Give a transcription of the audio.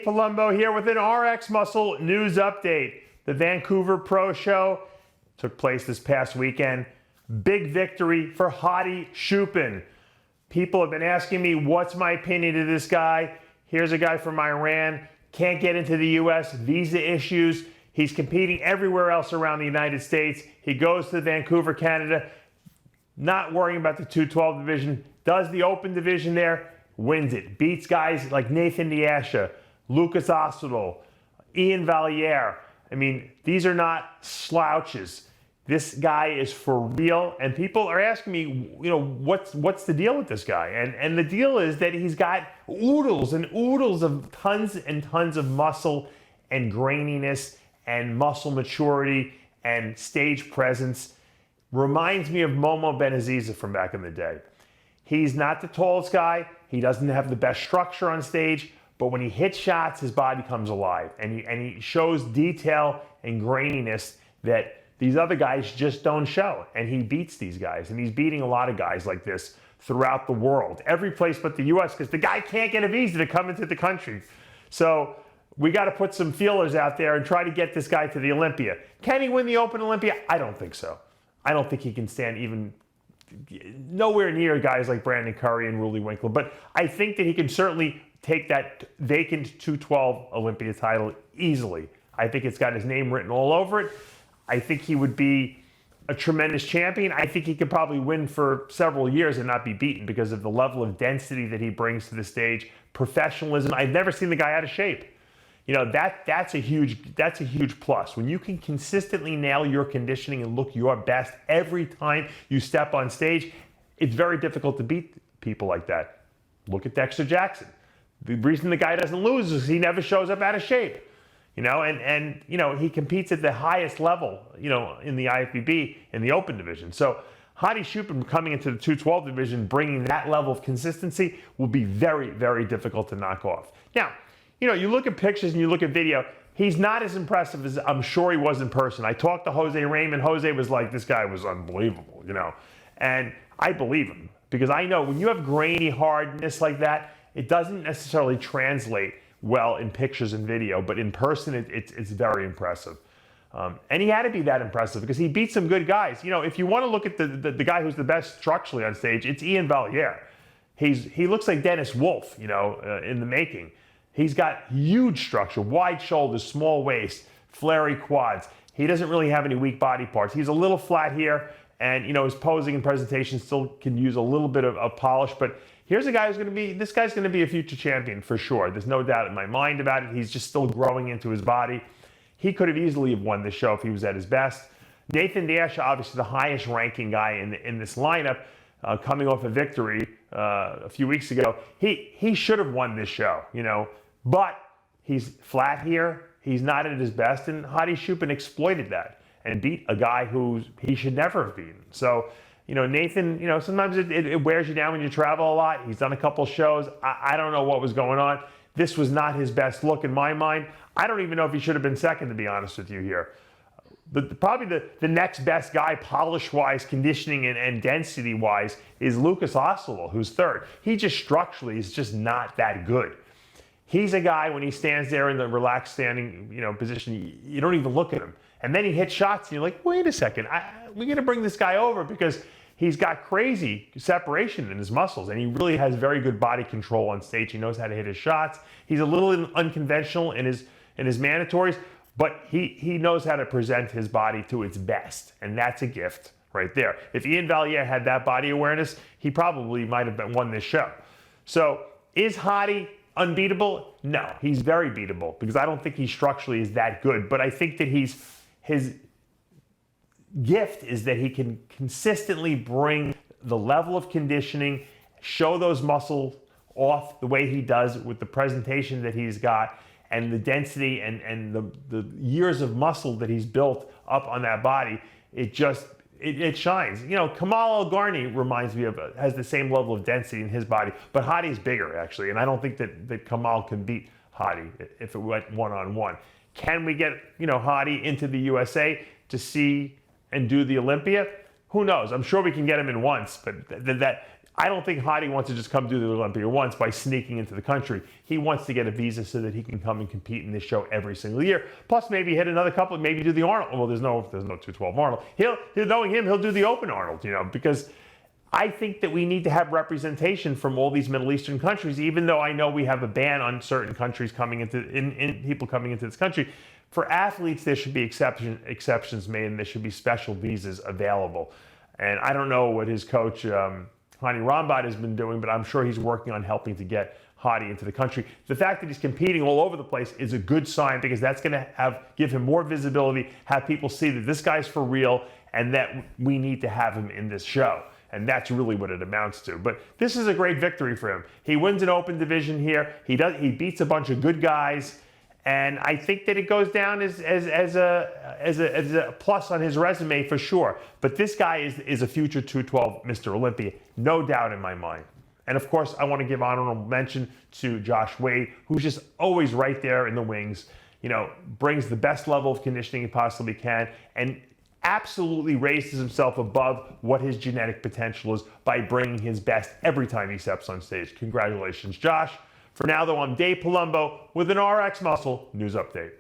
Palumbo here with an RX Muscle news update. The Vancouver Pro show took place this past weekend. Big victory for Hadi Choopan. People have been asking me, what's my opinion of this guy? Here's a guy from Iran, can't get into the US, visa issues. He's competing everywhere else around the United States. He goes to Vancouver, Canada, not worrying about the 212 division, does the open division there, wins it. Beats guys like Nathan De Asha, Lukas Osladil, Iain Valliere. I mean, these are not slouches. This guy is for real, and people are asking me, you know, what's the deal with this guy? And the deal is that he's got oodles and oodles of tons and tons of muscle and graininess and muscle maturity and stage presence. Reminds me of Momo Benaziza from back in the day. He's not the tallest guy. He doesn't have the best structure on stage, but when he hits shots, his body comes alive, and he shows detail and graininess that these other guys just don't show. And he beats these guys, and he's beating a lot of guys like this throughout the world, every place but the US, because the guy can't get a visa to come into the country. So we got to put some feelers out there and try to get this guy to the Olympia. Can he win the Open Olympia? I don't think so. I don't think he can stand even nowhere near guys like Brandon Curry and Rudy Winkler, but I think that he can certainly take that vacant 212 Olympia title easily. I think it's got his name written all over it. I think he would be a tremendous champion. I think he could probably win for several years and not be beaten because of the level of density that he brings to the stage, professionalism. I've never seen the guy out of shape. You know, that's a huge plus. When you can consistently nail your conditioning and look your best every time you step on stage, it's very difficult to beat people like that. Look at Dexter Jackson. The reason the guy doesn't lose is he never shows up out of shape. You know, and you know, he competes at the highest level, you know, in the IFBB in the open division. So Hadi Choopan coming into the 212 division, bringing that level of consistency will be very, very difficult to knock off. Now, you know, you look at pictures and you look at video, he's not as impressive as I'm sure he was in person. I talked to Jose Raymond. Jose was like, this guy was unbelievable, you know. And I believe him because I know when you have grainy hardness like that, it doesn't necessarily translate well in pictures and video, but in person, it's very impressive. And he had to be that impressive because he beat some good guys. You know, if you want to look at the guy who's the best structurally on stage, it's Iain Valliere. He looks like Dennis Wolf, you know, in the making. He's got huge structure, wide shoulders, small waist, flary quads. He doesn't really have any weak body parts. He's a little flat here, and you know, his posing and presentation still can use a little bit of polish, but here's a guy who's this guy's going to be a future champion for sure. There's no doubt in my mind about it. He's just still growing into his body. He could have easily have won this show if he was at his best. Nathan De Asha, obviously the highest ranking guy in this lineup, coming off a victory a few weeks ago. He should have won this show, you know, but he's flat here. He's not at his best, and Hadi Choopan exploited that and beat a guy who he should never have beaten. So, you know, Nathan, you know, sometimes it wears you down when you travel a lot. He's done a couple shows. I don't know what was going on. This was not his best look in my mind. I don't even know if he should have been second, to be honest with you here. Probably the next best guy, polish-wise, conditioning and density-wise, is Lukas Osladil, who's third. He just structurally is just not that good. He's a guy, when he stands there in the relaxed standing, you know, position, you don't even look at him. And then he hits shots, and you're like, wait a second, we got to bring this guy over because he's got crazy separation in his muscles, and he really has very good body control on stage. He knows how to hit his shots. He's a little unconventional in his mandatories, but he knows how to present his body to its best, and that's a gift right there. If Iain Valliere had that body awareness, he probably might have won this show. So is Hadi unbeatable? No, he's very beatable because I don't think he structurally is that good, but I think that his gift is that he can consistently bring the level of conditioning, show those muscles off the way he does with the presentation that he's got and the density and the years of muscle that he's built up on that body. It shines. You know, Kamal El-Garni reminds me of, has the same level of density in his body, but Hadi's bigger actually, and I don't think that Kamal can beat Hadi if it went one-on-one. Can we get, you know, Hadi into the USA to see and do the Olympia? Who knows? I'm sure we can get him in once, but I don't think Hadi wants to just come do the Olympia once by sneaking into the country. He wants to get a visa so that he can come and compete in this show every single year. Plus, maybe hit another couple, maybe do the Arnold. Well, there's no 212 Arnold. Knowing him, he'll do the Open Arnold, because I think that we need to have representation from all these Middle Eastern countries, even though I know we have a ban on certain countries coming into people coming into this country. For athletes, there should be exceptions made, and there should be special visas available. And I don't know what his coach, Hani Rambod, has been doing, but I'm sure he's working on helping to get Hadi into the country. The fact that he's competing all over the place is a good sign, because that's going to give him more visibility, have people see that this guy's for real, and that we need to have him in this show. And that's really what it amounts to. But this is a great victory for him. He wins an open division here. He beats a bunch of good guys. And I think that it goes down as a plus on his resume for sure. But this guy is a future 212 Mr. Olympia, no doubt in my mind. And of course, I want to give honorable mention to Josh Wade, who's just always right there in the wings, brings the best level of conditioning he possibly can, and absolutely raises himself above what his genetic potential is by bringing his best every time he steps on stage. Congratulations, Josh. For now, though, I'm Dave Palumbo with an RX Muscle News Update.